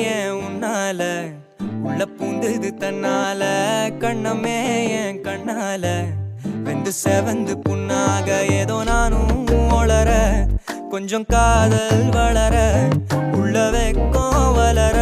ஏன் உன்னால உள்ள பூந்தது தன்னால கண்ணமே என் கண்ணால வெந்து செவந்து புண்ணாக ஏதோ நானும் ஒளர கொஞ்சம் காதல் வளர உள்ள வெக்கம் வளர